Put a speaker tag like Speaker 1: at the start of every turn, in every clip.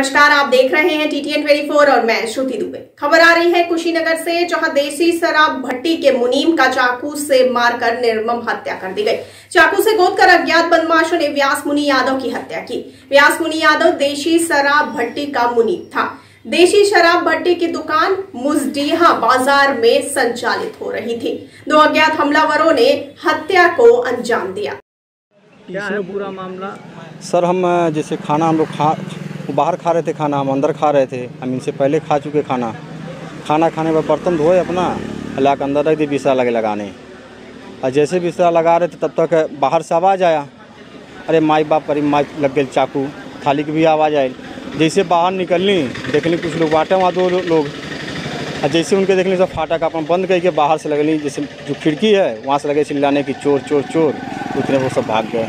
Speaker 1: नमस्कार, आप देख रहे हैं TTN 24 और मैं श्रुति दुबे। खबर आ रही है कुशीनगर से, जहां देसी शराब भट्टी के मुनीम का चाकू से मारकर निर्मम हत्या कर दी गई। चाकू से गोदकर अज्ञात बदमाशों ने व्यास मुनि यादव की हत्या की। व्यास मुनि यादव देशी शराब भट्टी का मुनीम था। देशी शराब भट्टी की दुकान मुजडीहा बाजार में संचालित हो रही थी। दो अज्ञात हमलावरों ने हत्या को अंजाम दिया।
Speaker 2: क्या है पूरा मामला?
Speaker 3: सर, हम जैसे खाना हम लोग बाहर खा रहे थे, खाना हम अंदर खा रहे थे। हम इनसे पहले खा चुके खाना खाने पर बर्तन धोए अपना ला के अंदर रख दी, बिस्तर लगे लगाने। और जैसे बिस्तर लगा रहे थे तब तक बाहर से आवाज़ आया, अरे माई बाप, अरे माई लग गए चाकू। थाली की भी आवाज़ आई। जैसे बाहर निकलनी देखली कुछ लोग बाटे वहाँ दो लोग, और जैसे उनके देखने सब फाटक अपन बंद करके बाहर से लगली, जैसे जो खिड़की है वहाँ से लगे चिल्लाने की चोर चोर चोर। उतने वो सब भाग गए।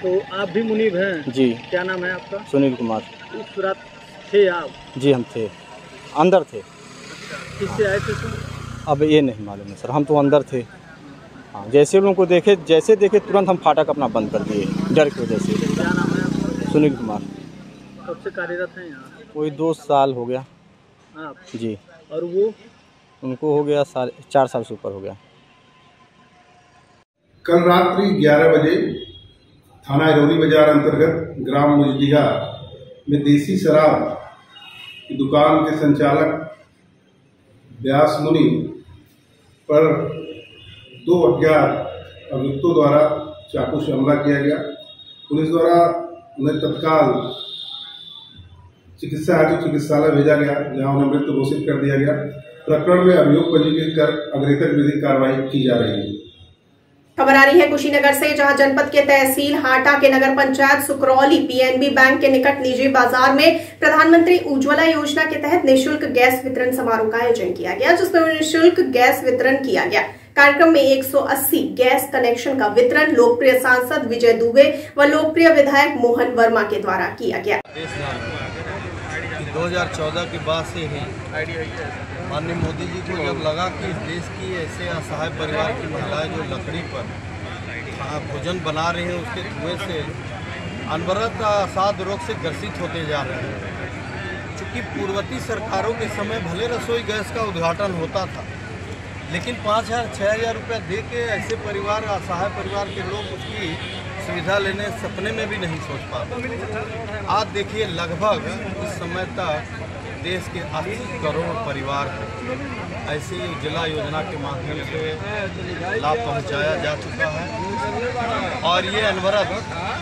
Speaker 2: तो आप भी मुनीब हैं?
Speaker 3: जी।
Speaker 2: क्या नाम है आपका?
Speaker 3: सुनील कुमार।
Speaker 2: उस रात थे आप?
Speaker 3: जी, हम थे, अंदर थे।
Speaker 2: अच्छा, किससे आए थे सर?
Speaker 3: अब ये नहीं मालूम है सर, हम तो अंदर थे। हाँ, जैसे उन लोगों को जैसे देखे तुरंत हम फाटक अपना बंद कर दिए, डर की वजह से।
Speaker 2: क्या नाम है आपका?
Speaker 3: सुनील कुमार।
Speaker 2: कब से कार्यरत हैं यहाँ?
Speaker 3: कोई 2 साल हो गया।
Speaker 2: आप?
Speaker 3: जी।
Speaker 2: और वो?
Speaker 3: उनको हो गया 4 साल से ऊपर हो गया।
Speaker 4: कल रात्रि 11 बजे थाना इरौली बाजार अंतर्गत ग्राम मुजडीहा में देसी शराब की दुकान के संचालक व्यास मुनि पर 2 अज्ञात अभियुक्तों द्वारा चाकू से हमला किया गया। पुलिस द्वारा उन्हें तत्काल चिकित्सा हेतु चिकित्सालय भेजा गया, जहां उन्हें मृत घोषित कर दिया गया। प्रकरण में अभियोग पंजीकृत कर अग्रेतर विधिक कार्रवाई की जा रही है।
Speaker 1: खबर आ रही है कुशीनगर से, जहां जनपद के तहसील हाटा के नगर पंचायत सुकरौली PNB बैंक के निकट निजी बाजार में प्रधानमंत्री उज्ज्वला योजना के तहत निःशुल्क गैस वितरण समारोह का आयोजन किया गया, जिसमें निःशुल्क गैस वितरण किया गया। कार्यक्रम में 180 गैस कनेक्शन का वितरण लोकप्रिय सांसद विजय दुबे व लोकप्रिय विधायक मोहन वर्मा के द्वारा किया गया।
Speaker 5: 2014 के बाद से ही माननीय मोदी जी को जब लगा कि इस देश की ऐसे असहाय परिवार की महिलाएं जो लकड़ी पर भोजन बना रही हैं, उसके धुएं से अनवरत अवसाद रोग से ग्रसित होते जा रहे हैं। चूँकि पूर्ववर्ती सरकारों के समय भले रसोई गैस का उद्घाटन होता था, लेकिन 5,000-6,000 रुपये दे के ऐसे परिवार, असहाय परिवार के लोग उसकी सुविधा लेने सपने में भी नहीं सोच पाते। आज देखिए, लगभग इस समय तक देश के 80 करोड़ परिवार को ऐसी उज्ज्वला योजना के माध्यम से लाभ पहुंचाया जा चुका है, और ये अनवरत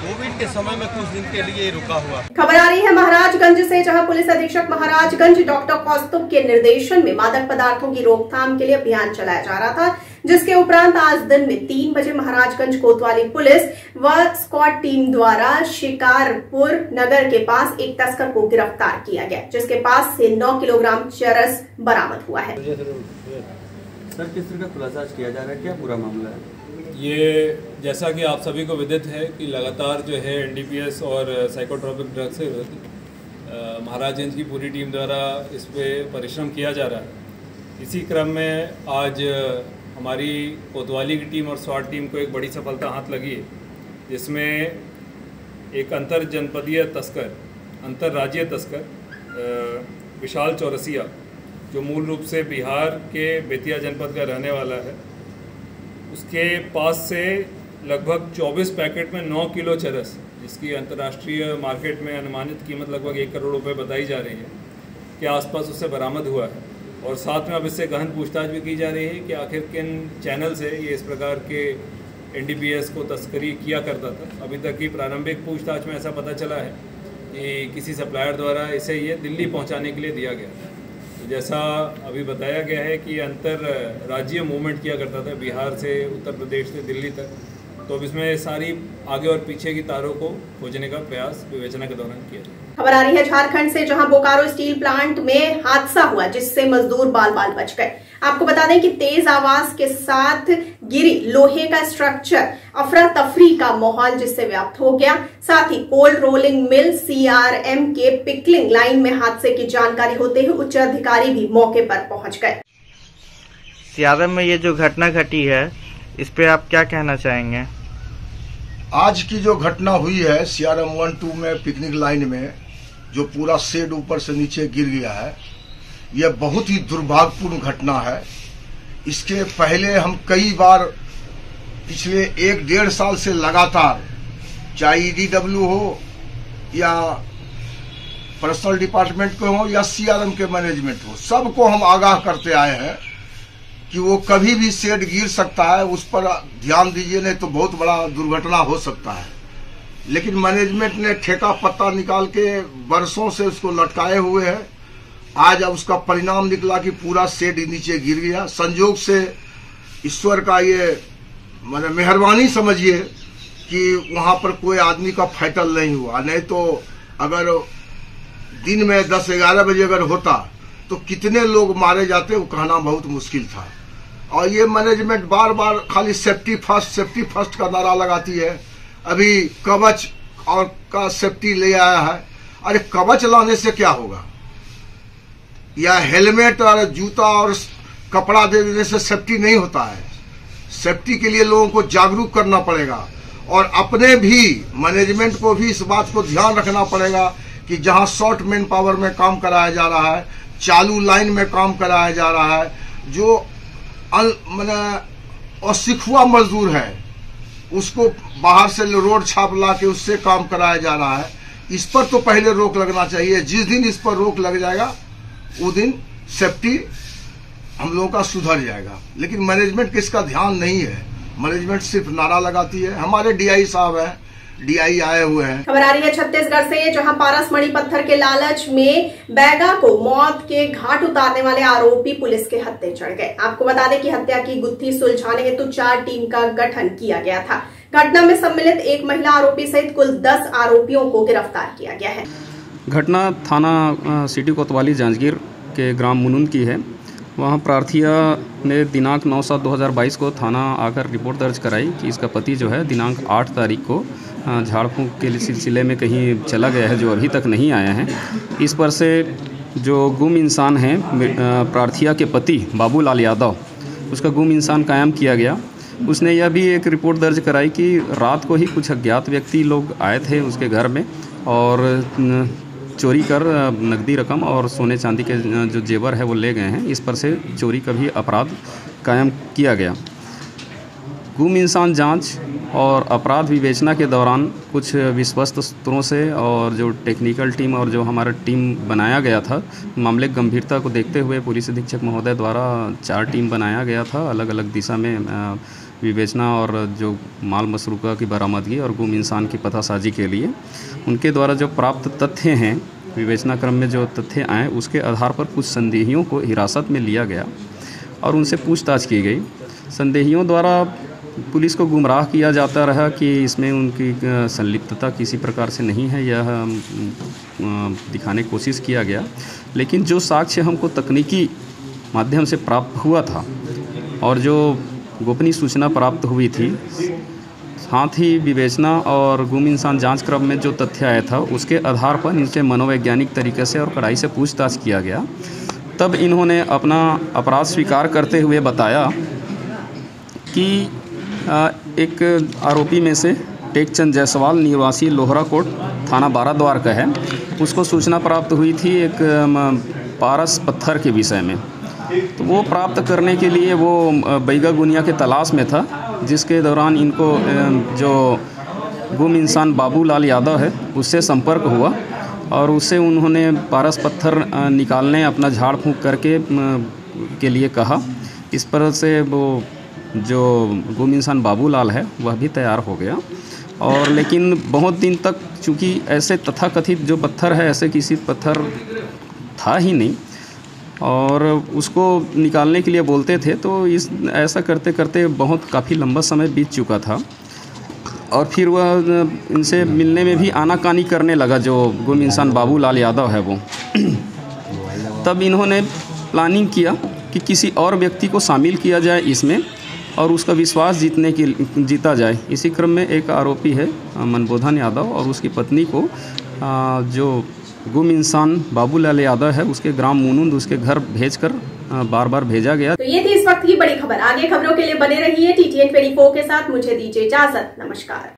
Speaker 5: कोविड के समय में कुछ दिन के लिए रुका हुआ।
Speaker 1: खबर आ रही है महाराजगंज से, जहां पुलिस अधीक्षक महाराजगंज डॉक्टर कौस्तुभ के निर्देशन में मादक पदार्थों की रोकथाम के लिए अभियान चलाया जा रहा था, जिसके उपरांत आज दिन में 3 बजे महाराजगंज कोतवाली पुलिस व स्क्वाड टीम द्वारा शिकारपुर नगर के पास एक तस्कर को गिरफ्तार किया गया, जिसके पास से 9 किलोग्राम चरस बरामद हुआ है।
Speaker 6: सर, किस तरह का खुलासा किया जा रहा है, क्या पूरा मामला है?
Speaker 7: ये जैसा कि आप सभी को विदित है कि लगातार जो है NDPS और साइकोट्रोपिक ड्रग से महाराजगंज की पूरी टीम द्वारा इस पर परिश्रम किया जा रहा है। इसी क्रम में आज हमारी कोतवाली की टीम और स्वाट टीम को एक बड़ी सफलता हाथ लगी है, जिसमें एक अंतर जनपदीय तस्कर, अंतर्राज्यीय तस्कर विशाल चौरसिया, जो मूल रूप से बिहार के बेतिया जनपद का रहने वाला है, उसके पास से लगभग 24 पैकेट में 9 किलो चरस, जिसकी अंतर्राष्ट्रीय मार्केट में अनुमानित कीमत लगभग 1 करोड़ रुपए बताई जा रही है, के आसपास उससे बरामद हुआ है। और साथ में अब इससे गहन पूछताछ भी की जा रही है कि आखिर किन चैनल से ये इस प्रकार के NDPS को तस्करी किया करता था। अभी तक की प्रारंभिक पूछताछ में ऐसा पता चला है कि किसी सप्लायर द्वारा इसे ये दिल्ली पहुंचाने के लिए दिया गया। तो जैसा अभी बताया गया है कि अंतर राज्यीय मूवमेंट किया करता था, बिहार से उत्तर प्रदेश से दिल्ली तक। तो अब इसमें सारी आगे और पीछे की तारों को खोजने का प्रयास विवेचना के दौरान किया जाए।
Speaker 1: खबर आ रही है झारखंड से, जहां बोकारो स्टील प्लांट में हादसा हुआ, जिससे मजदूर बाल बाल बच गए। आपको बता दें कि तेज आवाज के साथ गिरी लोहे का स्ट्रक्चर, अफरा तफरी का माहौल जिससे व्याप्त हो गया। साथ ही कोल्ड रोलिंग मिल CRM के पिकलिंग लाइन में हादसे की जानकारी होते ही उच्च अधिकारी भी मौके पर पहुंच गए।
Speaker 8: CRM में ये जो घटना घटी है, इस पे आप क्या कहना चाहेंगे?
Speaker 9: आज की जो घटना हुई है CRM 1-2 में पिकनिक लाइन में, जो पूरा शेड ऊपर से नीचे गिर गया है, यह बहुत ही दुर्भाग्यपूर्ण घटना है। इसके पहले हम कई बार पिछले 1-1.5 साल से लगातार, चाहे EDW हो या पर्सनल डिपार्टमेंट के हो या CRM के मैनेजमेंट हो, सबको हम आगाह करते आए हैं कि वो कभी भी शेड गिर सकता है, उस पर ध्यान दीजिए, नहीं तो बहुत बड़ा दुर्घटना हो सकता है। लेकिन मैनेजमेंट ने ठेका पत्ता निकाल के वर्षों से उसको लटकाए हुए है। आज अब उसका परिणाम निकला कि पूरा शेड नीचे गिर गया। संयोग से ईश्वर का ये मेहरबानी समझिए कि वहां पर कोई आदमी का फैटल नहीं हुआ, नहीं तो अगर दिन में 10-11 बजे अगर होता तो कितने लोग मारे जाते वो कहना बहुत मुश्किल था। और ये मैनेजमेंट बार बार खाली सेफ्टी फर्स्ट का नारा लगाती है। अभी कवच और का सेफ्टी ले आया है। अरे कवच लाने से क्या होगा, या हेलमेट और जूता और कपड़ा दे देने से सेफ्टी नहीं होता है। सेफ्टी के लिए लोगों को जागरूक करना पड़ेगा और अपने भी मैनेजमेंट को भी इस बात को ध्यान रखना पड़ेगा कि जहां शॉर्ट मैन पावर में काम कराया जा रहा है, चालू लाइन में काम कराया जा रहा है, जो असिखुआ मजदूर है उसको बाहर से रोड छाप ला के उससे काम कराया जा रहा है। इस पर तो पहले रोक लगना चाहिए। जिस दिन इस पर रोक लग जाएगा वो दिन सेफ्टी हम लोगों का सुधर जाएगा। लेकिन मैनेजमेंट किसका ध्यान नहीं है, मैनेजमेंट सिर्फ नारा लगाती है। हमारे DI साहब हैं, DI आए हुए हैं।
Speaker 1: खबर आ रही है छत्तीसगढ़ से, जहां पारसमणि पत्थर के लालच में बैगा को मौत के घाट उतारने वाले आरोपी पुलिस के हत्थे चढ़ गए। आपको बता दें कि हत्या की गुत्थी सुलझाने हेतु 4 टीम का गठन किया गया था। घटना में सम्मिलित एक महिला आरोपी सहित कुल 10 आरोपियों को गिरफ्तार किया गया है।
Speaker 10: घटना थाना सिटी कोतवाली जांजगीर के ग्राम मुनुंद की है। वहाँ प्रार्थिया ने दिनांक 9/7/2022 को थाना आकर रिपोर्ट दर्ज कराई कि इसका पति जो है दिनांक 8 तारीख को झाड़ फूंक के सिलसिले में कहीं चला गया है, जो अभी तक नहीं आया है। इस पर से जो गुम इंसान है प्रार्थिया के पति बाबूलाल यादव, उसका गुम इंसान कायम किया गया। उसने यह भी एक रिपोर्ट दर्ज कराई कि रात को ही कुछ अज्ञात व्यक्ति लोग आए थे उसके घर में और चोरी कर नकदी रकम और सोने चांदी के जो जेवर है वो ले गए हैं। इस पर से चोरी का भी अपराध कायम किया गया। गुम इंसान जांच और अपराध विवेचना के दौरान कुछ विश्वस्त सूत्रों से और जो टेक्निकल टीम और जो हमारा टीम बनाया गया था, मामले की गंभीरता को देखते हुए पुलिस अधीक्षक महोदय द्वारा 4 टीम बनाया गया था अलग अलग दिशा में विवेचना और जो माल मसरूका की बरामदगी और गुम इंसान की पतासाजी के लिए। उनके द्वारा जो प्राप्त तथ्य हैं, विवेचना क्रम में जो तथ्य आए उसके आधार पर कुछ संदेहियों को हिरासत में लिया गया और उनसे पूछताछ की गई। संदेहियों द्वारा पुलिस को गुमराह किया जाता रहा कि इसमें उनकी संलिप्तता किसी प्रकार से नहीं है, यह दिखाने की कोशिश किया गया। लेकिन जो साक्ष्य हमको तकनीकी माध्यम से प्राप्त हुआ था और जो गोपनीय सूचना प्राप्त हुई थी, साथ ही विवेचना और गुम इंसान जांच क्रम में जो तथ्य आया था उसके आधार पर इनसे मनोवैज्ञानिक तरीके से और कड़ाई से पूछताछ किया गया। तब इन्होंने अपना अपराध स्वीकार करते हुए बताया कि एक आरोपी में से टेकचंद जायसवाल निवासी लोहरा कोट थाना बाराद्वार का है। उसको सूचना प्राप्त हुई थी एक पारस पत्थर के विषय में, तो वो प्राप्त करने के लिए वो बैगा गुनिया के तलाश में था, जिसके दौरान इनको जो गुम इंसान बाबूलाल यादव है उससे संपर्क हुआ और उससे उन्होंने पारस पत्थर निकालने अपना झाड़ फूंक करके के लिए कहा। इस पर से वो जो गुम इंसान बाबूलाल है वह भी तैयार हो गया। और लेकिन बहुत दिन तक चूँकि ऐसे तथाकथित जो पत्थर है ऐसे किसी पत्थर था ही नहीं और उसको निकालने के लिए बोलते थे, तो इस ऐसा करते करते बहुत काफ़ी लंबा समय बीत चुका था और फिर वह इनसे मिलने में भी आनाकानी करने लगा जो गुम इंसान बाबूलाल यादव है वो। तब इन्होंने प्लानिंग किया कि किसी और व्यक्ति को शामिल किया जाए इसमें और उसका विश्वास जीता जाए। इसी क्रम में एक आरोपी है मनबोधन यादव और उसकी पत्नी को जो गुम इंसान बाबूलाल यादव है उसके ग्राम मुनुंद उसके घर भेजकर बार बार भेजा गया।
Speaker 1: तो ये थी इस वक्त की बड़ी खबर। आगे खबरों के लिए बने रहिए TTN 24 के साथ। मुझे दीजिए इजाजत। नमस्कार।